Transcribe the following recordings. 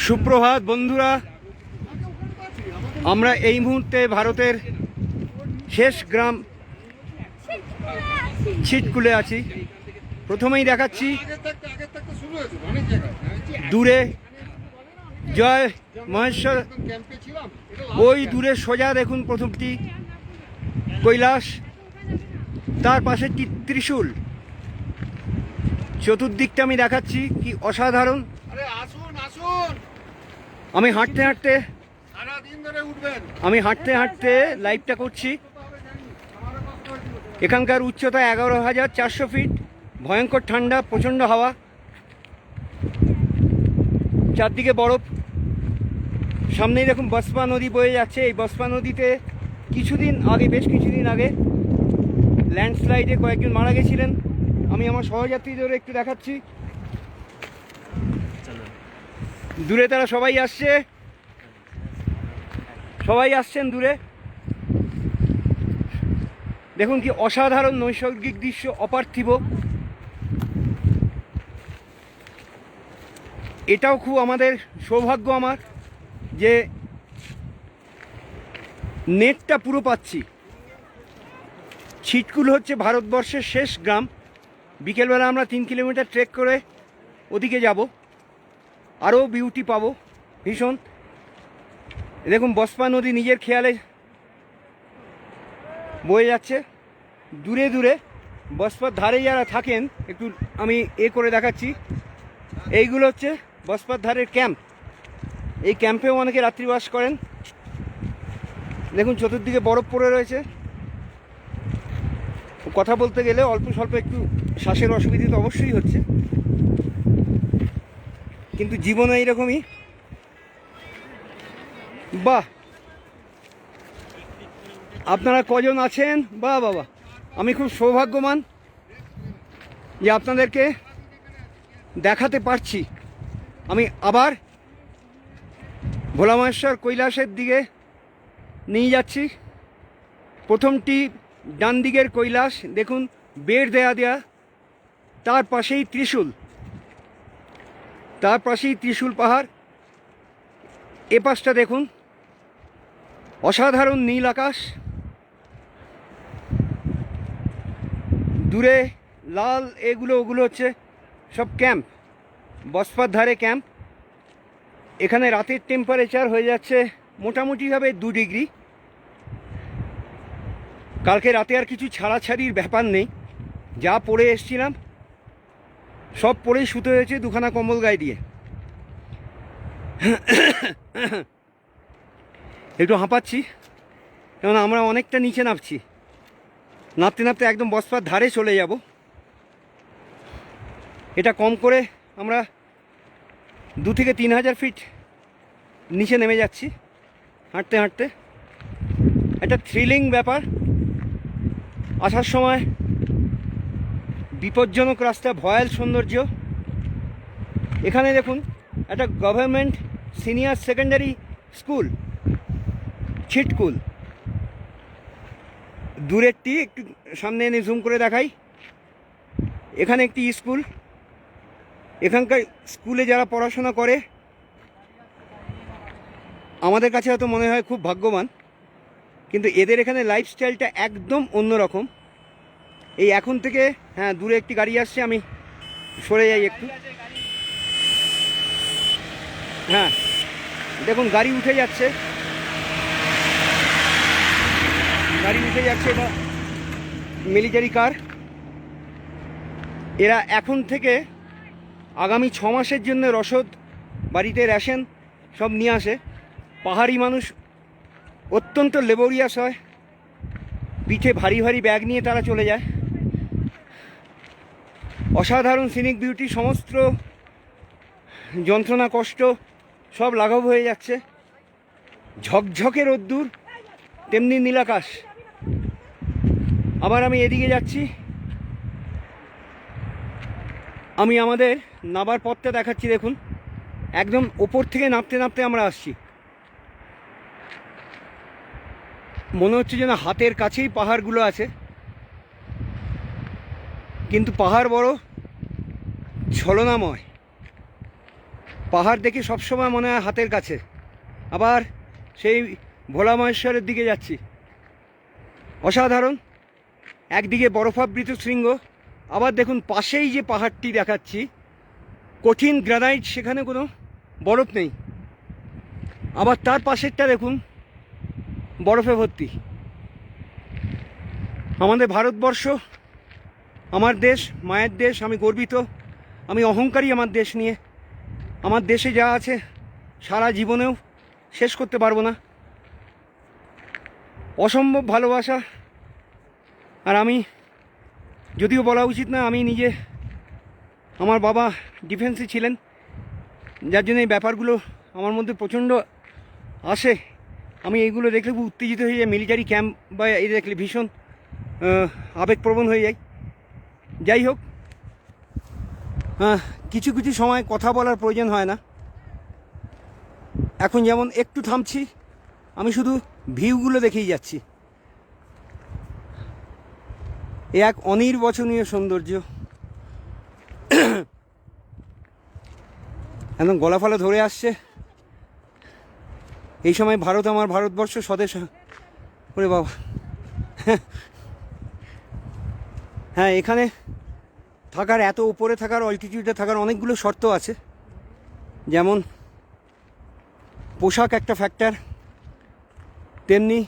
সুপ্রভাত বন্ধুরা, আমরা এই মুহূর্তে ভারতের শেষ গ্রাম ছিটকুলে আছি। প্রথমেই দেখাচ্ছি দূরে জয় মহেশ্বর, ওই দূরে সোজা দেখুন প্রথমটি কৈলাস, তার পাশে ত্রিশূল। চতুর্দিকটা আমি দেখাচ্ছি কি অসাধারণ। আমি হাঁটতে হাঁটতে লাইভটা করছি। এখানকার উচ্চতা 11,400 ফিট, ভয়ঙ্কর ঠান্ডা, প্রচণ্ড হাওয়া, চারদিকে বরফ। সামনেই দেখুন বসপা নদী বয়ে যাচ্ছে। এই বসপা নদীতে বেশ কিছুদিন আগে ল্যান্ডস্লাইডে কয়েকজন মারা গেছিলেন। আমি আমার সহযাত্রীদের একটু দেখাচ্ছি। দূরে তারা সবাই আসছেন দূরে। দেখুন কি অসাধারণ নৈসর্গিক দৃশ্য, অপার্থিব। এটাও খুব আমাদের সৌভাগ্য আমার যে নেটটা পুরো পাচ্ছি। ছিটকুল হচ্ছে ভারতবর্ষের শেষ গ্রাম। বিকেলবেলা আমরা 3 কিলোমিটার ট্রেক করে ওদিকে যাব, আরও বিউটি পাবো ভীষণ। দেখুন বসপা নদী নিজের খেয়ালে বয়ে যাচ্ছে। দূরে দূরে বসপার ধারে যারা থাকেন, একটু আমি করে দেখাচ্ছি। এইগুলো হচ্ছে বসপার ধারের ক্যাম্প। এই ক্যাম্পেও অনেকে রাত্রিবাস করেন। দেখুন চতুর্দিকে বরফ পড়ে রয়েছে। কথা বলতে গেলে অল্প স্বল্প একটু শ্বাসের অসুবিধা তো অবশ্যই হচ্ছে, কিন্তু জীবনে এইরকমই। বাহ, আপনারা কজন আছেন? বাবা, আমি খুব সৌভাগ্যবান যে আপনাদেরকে দেখাতে পারছি। আমি আবার ভোলা মহেশ্বর কৈলাসের দিকে নিয়ে যাচ্ছি। প্রথমটি ডান দিকের কৈলাস, দেখুন বেড় দেয়া, তার পাশেই ত্রিশূল পাহাড়। এ পাশটা দেখুন অসাধারণ নীল আকাশ, দূরে লাল ওগুলো হচ্ছে সব ক্যাম্প, বসপার ধারে ক্যাম্প। এখানে রাতের টেম্পারেচার হয়ে যাচ্ছে মোটামুটিভাবে 2 ডিগ্রি। কালকে রাতে আর কিছু ছাড়াছাড়ির ব্যাপার নেই, যা পরে এসছিলাম সব পরেই শুতে হয়েছে 2খানা কম্বল গায়ে দিয়ে। একটু হাঁপাচ্ছি, কেননা আমরা অনেকটা নিচে নামতে একদম বসপার ধারে চলে যাব। এটা কম করে আমরা 2 থেকে 3 হাজার ফিট নিচে নেমে যাচ্ছি হাঁটতে। একটা থ্রিলিং ব্যাপার। আসার সময় বিপজ্জনক রাস্তা, ভয়াল সৌন্দর্য। এখানে দেখুন একটা government senior secondary school Chitkul. দূরেরটি একটু সামনে এনে জুম করে দেখাই। এখানে একটি স্কুল। এখানকার স্কুলে যারা পড়াশোনা করে আমাদের কাছে হয়তো মনে হয় খুব ভাগ্যবান, কিন্তু এদের এখানে লাইফস্টাইলটা একদম অন্যরকম। এই এখন থেকে, হ্যাঁ দূরে একটি গাড়ি আসছে, আমি সরে যাই একটু। হ্যাঁ দেখুন গাড়ি উঠে যাচ্ছে, এটা মিলিটারি কার। এরা এখন থেকে আগামী 6 মাসের জন্য রসদ, বাড়িতে রেশন সব নিয়ে আসে। পাহাড়ি মানুষ অত্যন্ত লেবোরিয়াস হয়, পিঠে ভারী ব্যাগ নিয়ে তারা চলে যায়। অসাধারণ সিনিক বিউটি, সমস্ত যন্ত্রণা কষ্ট সব লাঘব হয়ে যাচ্ছে। ঝকঝকে রোদ্দুর, তেমনি নীলাকাশ। আবার আমি এদিকে যাচ্ছি। আমি আমাদের নাবার পথটা দেখাচ্ছি। দেখুন একদম ওপর থেকে নামতে আমরা আসছি। মনে হচ্ছে যেন হাতের কাছেই পাহাড়গুলো আছে, কিন্তু পাহাড় বড় ছলনাময়। পাহাড় দেখে সবসময় মনে হয় হাতের কাছে। আবার সেই ভোলা মহেশ্বরের দিকে যাচ্ছি, অসাধারণ। একদিকে বরফাবৃত শৃঙ্গ, আবার দেখুন পাশেই যে পাহাড়টি দেখাচ্ছি কঠিন গ্রানাইট, সেখানে কোনো বরফ নেই। আবার তার পাশেরটা দেখুন বরফে ভর্তি। আমাদের ভারতবর্ষ আমার দেশ, মায়ের দেশ, আমি গর্বিত, আমি অহংকারী আমার দেশ নিয়ে। আমার দেশে যা আছে সারা জীবনেও শেষ করতে পারবো না, অসম্ভব ভালোবাসা। আর আমি, যদিও বলা উচিত না, আমি নিজে, আমার বাবা ডিফেন্সে ছিলেন, যার জন্য এই ব্যাপারগুলো আমার মধ্যে প্রচণ্ড আসে। আমি এইগুলো দেখলে খুব উত্তেজিত হয়ে যাই, মিলিটারি ক্যাম্প বা এই দেখলে ভীষণ আবেগপ্রবণ হয়ে যাই। যাই হোক, কিছু কিছু সময় কথা বলার প্রয়োজন হয় না। এখন যেমন একটু থামছি, আমি শুধু ভিউগুলো দেখেই যাচ্ছি। এ এক অনির্বচনীয় সৌন্দর্য। একদম গলা ফলা ধরে আসছে। এই সময় ভারত, আমার ভারতবর্ষ স্বদেশ। ওরে বাবা, হ্যাঁ, এখানে থাকার, এত উপরে থাকার, অল্টিটিউডে থাকার অনেকগুলো শর্ত আছে। যেমন পোশাক একটা ফ্যাক্টর, তেমনি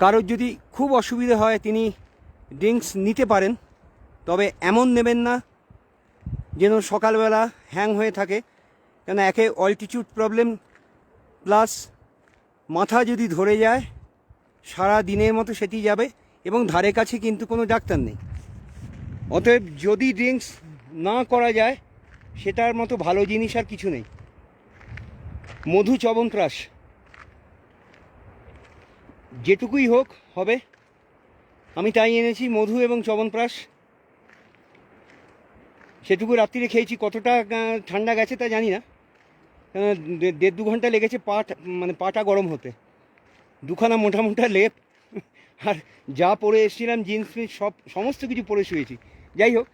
কারোর যদি খুব অসুবিধা হয় তিনি ড্রিঙ্কস নিতে পারেন, তবে এমন নেবেন না যেন সকালবেলা হ্যাং হয়ে থাকে। কেন, একে অল্টিটিউড প্রবলেম, প্লাস মাথা যদি ধরে যায় সারা দিনের মতো সেটি যাবে, এবং ধারে কাছে কিন্তু কোনো ডাক্তার নেই। অতএব যদি ড্রিঙ্কস না করা যায়, সেটার মতো ভালো জিনিস আর কিছু নেই। মধু চ্যবনপ্রাশ যেটুকুই হোক হবে, আমি তাই এনেছি, মধু এবং চ্যবনপ্রাশ। সেটুকু রাত্রিরে খেয়েছি। কতটা ঠান্ডা গেছে তা জানি না, 1.5-2 ঘন্টা লেগেছে পাটা গরম হতে। দুখানা মোটা মোটা লেপ, আর যা পরে এসেছিলাম জিন্স ফিন্স সমস্ত কিছু পরে শুয়েছি। যাই হোক,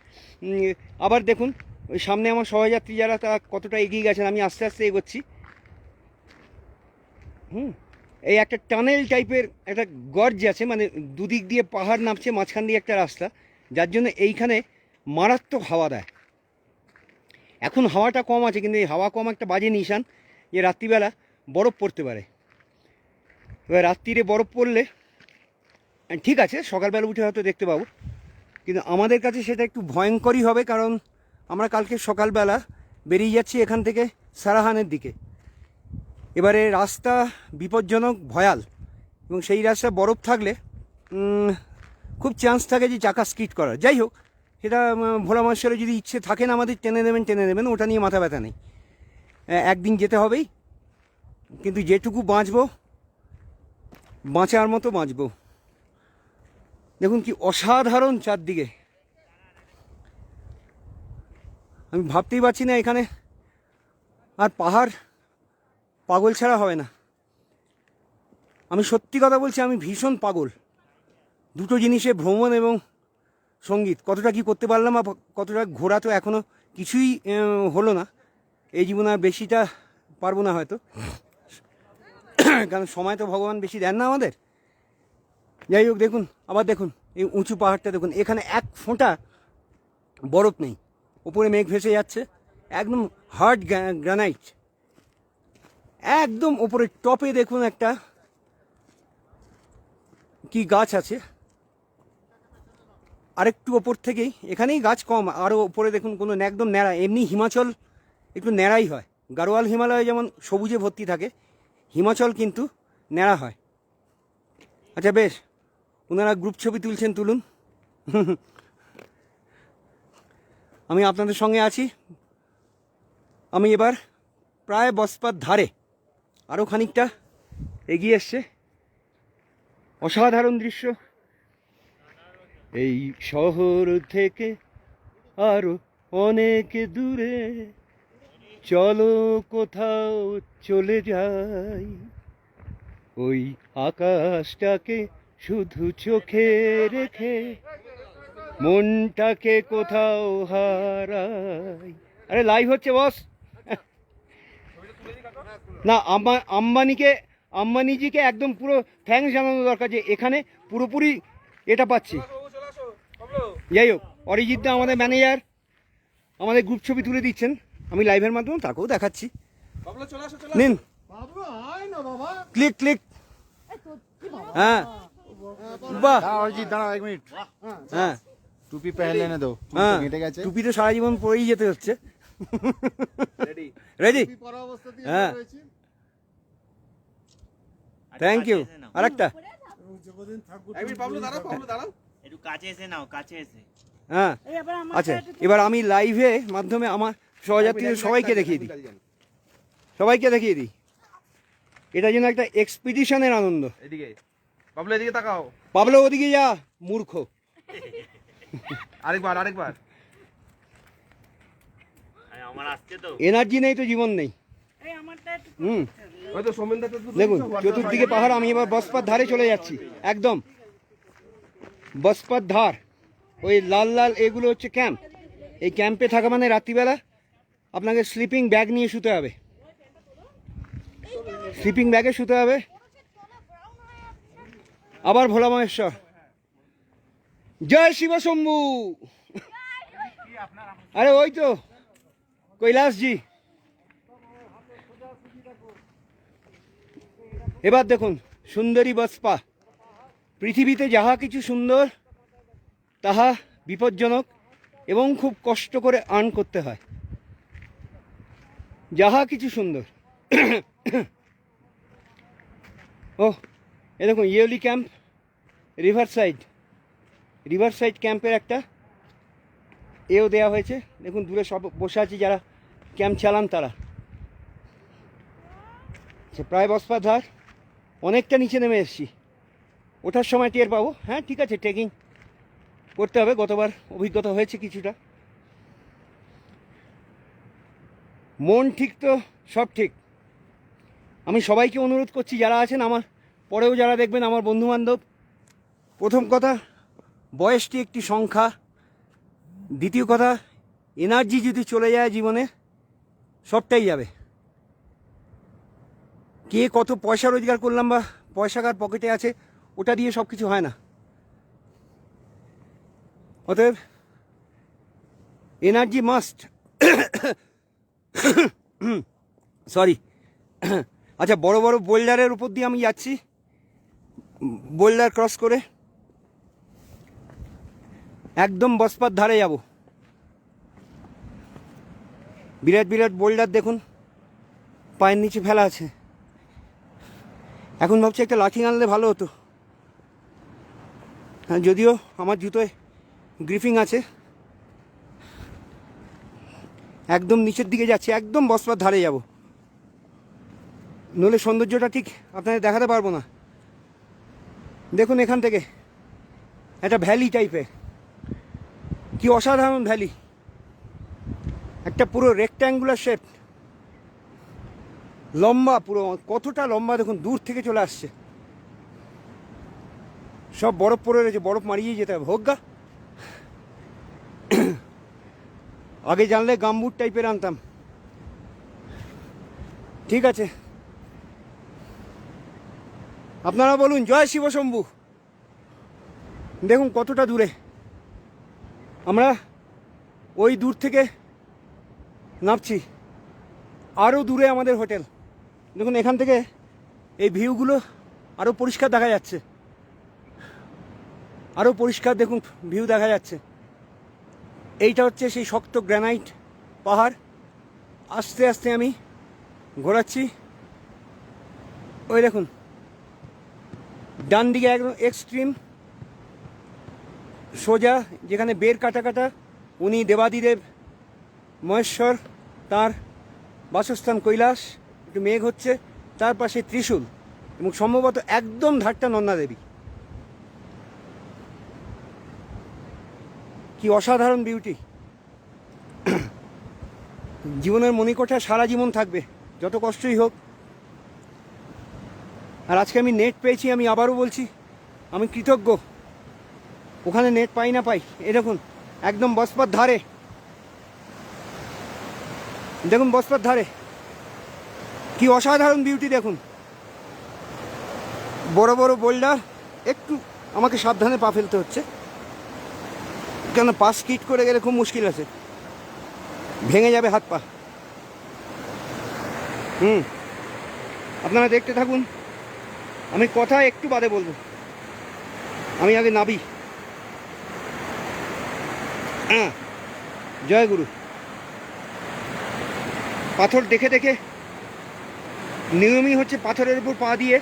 আবার দেখুন ওই সামনে আমার সহযাত্রী যারা, তা কতটা এগিয়ে গেছেন, আমি আস্তে আস্তে এগোচ্ছি। এই একটা টানেল টাইপের একটা গর্জ আছে, মানে দুদিক দিয়ে পাহাড় নামছে, মাঝখান দিয়ে একটা রাস্তা, যার জন্য এইখানে মারাত্মক হাওয়া দেয়। এখন হাওয়াটা কম আছে, কিন্তু এই হাওয়া কম একটা বাজে নিশান যে রাত্রিবেলা বরফ পড়তে পারে। এবার রাত্রিরে বরফ পড়লে ঠিক আছে, সকালবেলা উঠে হয়তো দেখতে পাবো, কিন্তু আমাদের কাছে সেটা একটু ভয়ঙ্করই হবে, কারণ আমরা কালকে সকালবেলা বেরিয়ে যাচ্ছি এখান থেকে সারাহানের দিকে। এবারে রাস্তা বিপজ্জনক, ভয়াল, এবং সেই রাস্তা বরফ থাকলে খুব চান্স থাকে যে চাকা স্কিড করার। যাই হোক, সেটা ভোলা মহেশ্বরে যদি ইচ্ছে থাকেন আমাদের, টেনে নেবেন, ওটা নিয়ে মাথা ব্যথা নেই। একদিন যেতে হবেই, কিন্তু যেটুকু বাঁচবো, বাঁচার মতো বাঁচবো। দেখুন কি অসাধারণ চারদিকে, আমি ভাবতেই পারছি না এখানে আর পাহাড় পাগল ছাড়া হবে না। আমি সত্যি কথা বলছি, আমি ভীষণ পাগল দুটো জিনিসে, ভ্রমণ এবং সঙ্গীত। কতটা কি করতে পারলাম, আর কতটা ঘোরা তো এখনও কিছুই হলো না। এই জীবনে আর বেশিটা পারবো না হয়তো, কারণ সময় তো ভগবান বেশি দেন না আমাদের। যাই হোক, দেখুন, আবার দেখুন এই উঁচু পাহাড়টা দেখুন, এখানে এক ফোঁটা বরফ নেই, ওপরে মেঘ ভেসে যাচ্ছে, একদম হার্ড গ্রানাইট। একদম ওপরে টপে দেখুন একটা কি গাছ আছে, আরেকটু ওপর থেকেই, এখানেই গাছ কম, আরও ওপরে দেখুন কোনো একদম ন্যাড়া। এমনি হিমাচল একটু ন্যাড়াই হয়, গাড়োয়াল হিমালয় যেমন সবুজে ভর্তি থাকে, হিমাচল কিন্তু ন্যাড়া হয়। আচ্ছা বেশ, ওনারা গ্রুপ ছবি তুলছেন, তুলুন, আমি আপনাদের সঙ্গে আছি। আমি এবার প্রায় বসপার ধারে, আরও খানিকটা এগিয়ে এসছে, অসাধারণ দৃশ্য। এই শহর থেকে আরো অনেক দূরে চলো কোথাও চলে যাই, ওই আকাশটাকে শুধু চোখে রেখে মনটাকে কোথাও হারাই। আরে লাইভ হচ্ছে বস। না, আম্বানিজিকে একদম পুরো থ্যাঙ্কস জানানো দরকার যে এখানে পুরোপুরি এটা পাচ্ছি। যাই হোক, অরিজিৎ দা আমাদের ম্যানেজার আমাদের গ্রুপ ছবি তুলে দিচ্ছেন, আমি লাইভের মাধ্যমে তাকেও দেখাচ্ছি। নিন, ক্লিক ক্লিক। হ্যাঁ বাহ, অরিজিৎ দাঁড়াও 1 মিনিট। হ্যাঁ টুপি पहले ने दो, হ্যাঁ, কেটে গেছে। টুপি তো সারা জীবন পরেই যেতে হচ্ছে। রেডি? হ্যাঁ, থ্যাংক ইউ। আরেকটা, একটু কাছে এসে নাও, কাছে এসে। হ্যাঁ আচ্ছা, এবার আমি লাইভে মাধ্যমে আমার সহযাত্রীদের সবাইকে দেখিয়ে দিই, সবাইকে দেখিয়ে দিই। এটা যেন একটা এক্সপিডিশনের আনন্দ। এদিকে পাবলো, এদিকে তাকাও। পাবলো ওদিকে যা, মূর্খ। আরেকবার আমার আসছে তো। এনার্জি নেই তো জীবন নেই। হুম, হয়তো সোমেনদা তো দেখুন চতুর্দিকে পাহাড়। আমি এবার বসপার ধারে চলে যাচ্ছি, একদম বসপার ধার। ওই লাল লাল এগুলো হচ্ছে ক্যাম্প। এই ক্যাম্পে থাকা মানে রাত্রিবেলা আপনাকে স্লিপিং ব্যাগ নিয়ে শুতে হবে, স্লিপিং ব্যাগে শুতে হবে। আবার ভোলা মহেশ্বর, জয় শিব শম্ভু। আরে ওই তো কৈলাসজি। এবার দেখুন সুন্দরী বসপা। পৃথিবীতে যাহা কিছু সুন্দর তাহা বিপজ্জনক এবং খুব কষ্ট করে আর্ন করতে হয়। যাহা কিছু সুন্দর। ও এ দেখুন ইয়েলি ক্যাম্প, রিভার সাইড ক্যাম্পের একটা এও দেওয়া হয়েছে। দেখুন দূরে সব বসে আছে যারা ক্যাম্প চালান তারা। প্রায় বসপার ধার, অনেকটা নিচে নেমে এসেছি। ওঠার সময় টের পাবো। হ্যাঁ ঠিক আছে, ট্রেকিং করতে হবে, গতবার অভিজ্ঞতা হয়েছে কিছুটা। মন ঠিক তো সব ঠিক। আমি সবাইকে অনুরোধ করছি যারা আছেন, আমার পরেও যারা দেখবেন, আমার বন্ধুবান্ধব, প্রথম কথা বয়সটি একটি সংখ্যা। দ্বিতীয় কথা, এনার্জি যদি চলে যায় জীবনে সবটাই যাবে। কে কত পয়সা রোজগার করলাম বা পয়সা কার পকেটে আছে ওটা দিয়ে সব কিছু হয় না। অতএব এনার্জি মাস্ট। সরি। আচ্ছা, বড় বড় বোল্ডারের উপর দিয়ে আমি যাচ্ছি, বোল্ডার ক্রস করে একদম বসপার ধারে যাব। বিরাট বিরাট বোল্ডার দেখুন পায়ের নিচে ফেলা আছে। এখন ভাবছি একটা লাঠি আনলে ভালো হতো। হ্যাঁ, যদিও আমার জুতোয় গ্রিফিং আছে। একদম নিচের দিকে যাচ্ছি, একদম বসপার ধারে যাব, নইলে সৌন্দর্যটা ঠিক আপনাদের দেখাতে পারবো না। দেখুন এখান থেকে একটা ভ্যালি টাইপের, কি অসাধারণ ভ্যালি। একটা পুরো রেক্ট্যাঙ্গুলার শেপ, লম্বা, পুরো কতটা লম্বা দেখুন, দূর থেকে চলে আসছে। সব বরফ পড়ে রয়েছে, বরফ মারিয়ে যেতে হবে। হোক গা, আগে জানলে গামবুট টাইপের আনতাম। ঠিক আছে, আপনারা বলুন জয় শিব শম্ভু। দেখুন কতটা দূরে আমরা ওই দূর থেকে নামছি। আরও দূরে আমাদের হোটেল। দেখুন এখান থেকে এই ভিউগুলো আরও পরিষ্কার দেখা যাচ্ছে, আরও পরিষ্কার দেখুন ভিউ দেখা যাচ্ছে। এইটা হচ্ছে সেই শক্ত গ্রানাইট পাহাড়। আস্তে আস্তে আমি ঘোরাচ্ছি। ওই দেখুন ডান দিকে একদম এক্সট্রিম সোজা, যেখানে বের কাটা কাটা, উনি দেবাদিদেব মহেশ্বর, তার বাসস্থান কৈলাস। একটু মেঘ হচ্ছে, তার পাশে ত্রিশূল এবং সম্ভবত একদম ধারটা নন্দা দেবী। কি অসাধারণ বিউটি। জীবনের মণিকোঠা সারা জীবন থাকবে, যত কষ্টই হোক। আর আজকে আমি নেট পেয়েছি, আমি আবারও বলছি আমি কৃতজ্ঞ। ওখানে নেট পাই না পাই। এ দেখুন একদম বসপার ধারে, দেখুন বসপার ধারে কি অসাধারণ বিউটি দেখুন, বড় বড় বোল্ডার। একটু আমাকে সাবধানে পা ফেলতে হচ্ছে, কেন পা স্কিট করে গেলে খুব মুশকিল আছে, ভেঙে যাবে হাত পা। আপনারা দেখতে থাকুন, আমি কথা একটু বাদে বলবো, আমি আগে নাবি। হ্যাঁ, জয় গুরু। পাথর দেখে দেখে নিয়মই হচ্ছে পাথরের উপর পা দিয়ে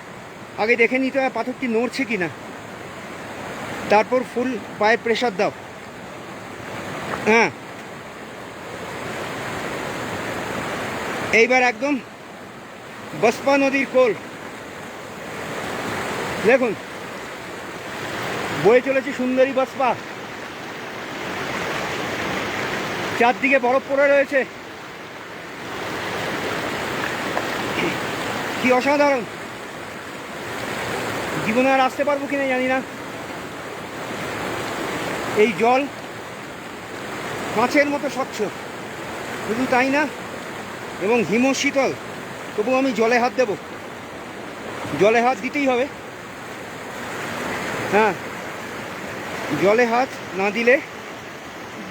আগে দেখে নিতে হয় পাথরটি নড়ছে কি না, তারপর ফুল পায়ের প্রেশার দাও। হ্যাঁ, এইবার একদম বসপা নদীর কোল দেখুন, বয়ে চলেছে সুন্দরী বসপা, চারদিকে বরফ পড়ে রয়েছে, কি অসাধারণ। জীবনে আর আসতে পারবো কিনা জানি না। এই জল কাঁচের মতো স্বচ্ছ, শুধু তাই না, এবং হিমশীতল। তবু আমি জলে হাত দেব, জলে হাত দিতেই হবে। হ্যাঁ, জলে হাত না দিলে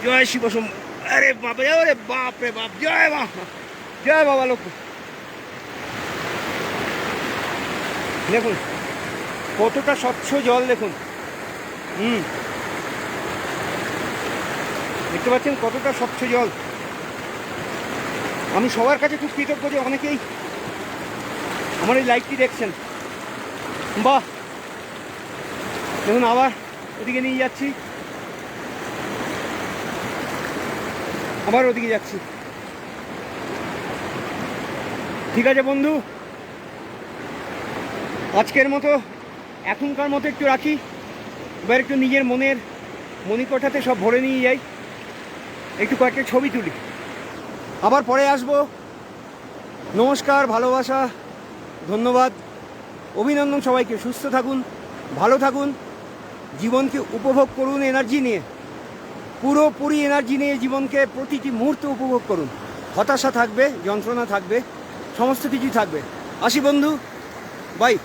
জয় শিব শম্ভু। আরে বাবা, আরে বাপ রে বাপ, জয় মা, জয় বাবা লক্ষ্মী। দেখুন কতটা স্বচ্ছ জল, দেখুন। দেখতে পাচ্ছেন কতটা স্বচ্ছ জল। আমি সবার কাছে খুব কৃতজ্ঞ যে অনেকেই আমার এই লাইভটি দেখছেন। বাহ, দেখুন আবার ওদিকে নিয়ে যাচ্ছি, আবার ওদিকে যাচ্ছি। ঠিক আছে বন্ধু, আজকের মতো এখনকার মতো একটু রাখি। এবার একটু নিজের মনের মণিকোঠাতে সব ভরে নিয়ে যাই, একটু কয়েকটা ছবি তুলি, আবার পরে আসবো। নমস্কার, ভালোবাসা, ধন্যবাদ, অভিনন্দন সবাইকে। সুস্থ থাকুন, ভালো থাকুন, জীবনকে উপভোগ করুন এনার্জি নিয়ে, পুরোপুরি এনার্জি নিয়ে জীবনকে প্রতিটি মুহূর্ত উপভোগ করুন। হতাশা থাকবে, যন্ত্রণা থাকবে, সমস্ত কিছুই থাকবে। আসি বন্ধু, বাই।